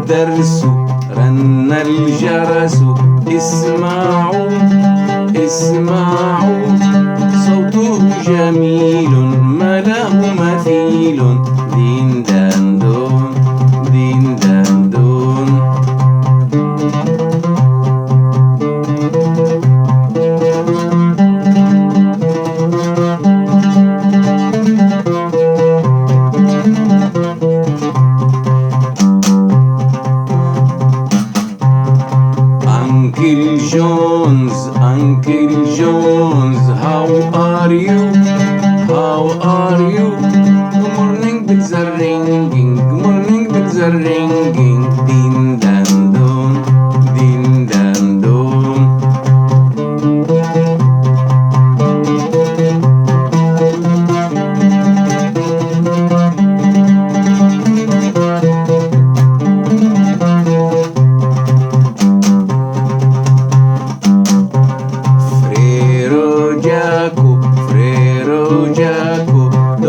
الدرس رن الجرس اسمعوا اسمعوا صوته جميل ما له مثيل دين دان دون دين دان دون. Uncle Jones, Uncle Jones, how are you? How are you? Good morning bells are ringing, good morning bells are ringing, din dan don, din dan don.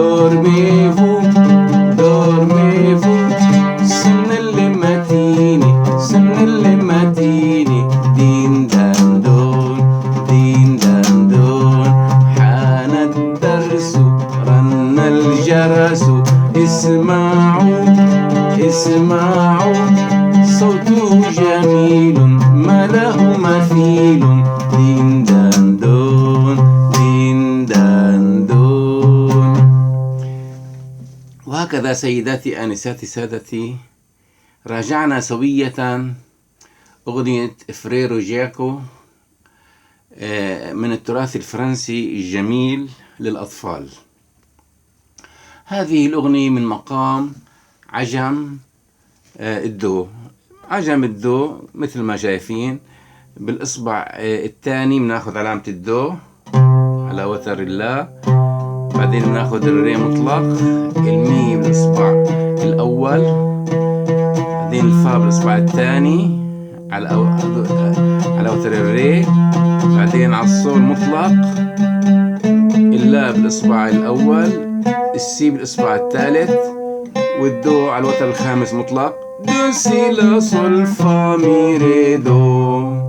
Dormez-vous, dormez-vous, sonne le mattini, sonne le mattini, din dan don, din dan don. حان الدرس رن الجرس اسمعوا اسمعوا صوته جميل ما له مثيل din dan don, din dan don. وهكذا سيداتي آنساتي سادتي راجعنا سوية أغنية فريرو جاكو من التراث الفرنسي الجميل للأطفال. هذه الأغنية من مقام عجم الدو. عجم الدو مثل ما شايفين بالإصبع الثاني بناخد علامة الدو على وتر الله، بعدين بناخد الري مطلق، المي بالإصبع الأول، بعدين الفا بالإصبع الثاني على وتر الري، بعدين على الصول مطلق، اللا بالإصبع الأول، السي بالإصبع الثالث، والدو على الوتر الخامس مطلق. دو سي لا صول فا مي ري دو.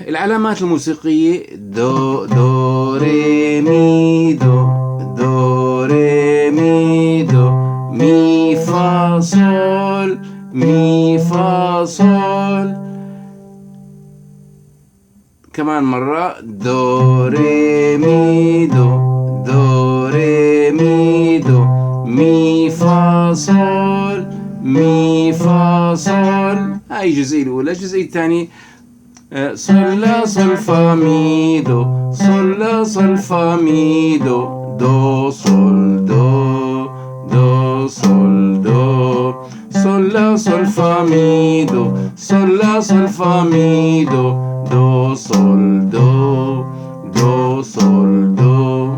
العلامات الموسيقية دو دو ري مي دو، دو ري مي دو، مي فا صول، مي فا صول. كمان مرة دو ري مي دو، دو ري مي دو، مي فا صول، مي فا صول. هاي الجزئية الأولى. الجزئية الثانية صول لا صول فا مي دو، صول لا صول فا مي دو، دو صول دو، دو صول دو، صول لا صول فا مي دو، صول لا صول فا مي دو، دو صول دو، دو صول دو.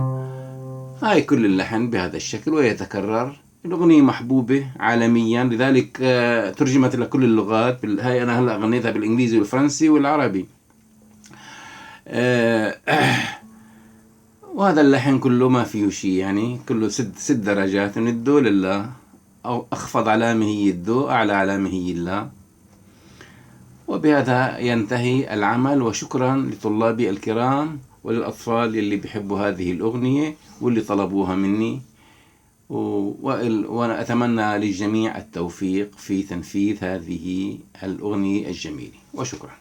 هاي كل اللحن بهذا الشكل ويتكرر. الأغنية محبوبة عالميا، لذلك ترجمت إلى كل اللغات. هاي أنا هلأ غنيتها بالإنجليزي والفرنسي والعربي. وهذا اللحن كله ما فيه شيء، يعني كله ست درجات من الدو لله، أو أخفض علامة هي الدو، أعلى علامة هي الله. وبهذا ينتهي العمل، وشكرا لطلابي الكرام وللأطفال اللي بيحبوا هذه الأغنية واللي طلبوها مني. وأنا أتمنى للجميع التوفيق في تنفيذ هذه الأغنية الجميلة، وشكرا.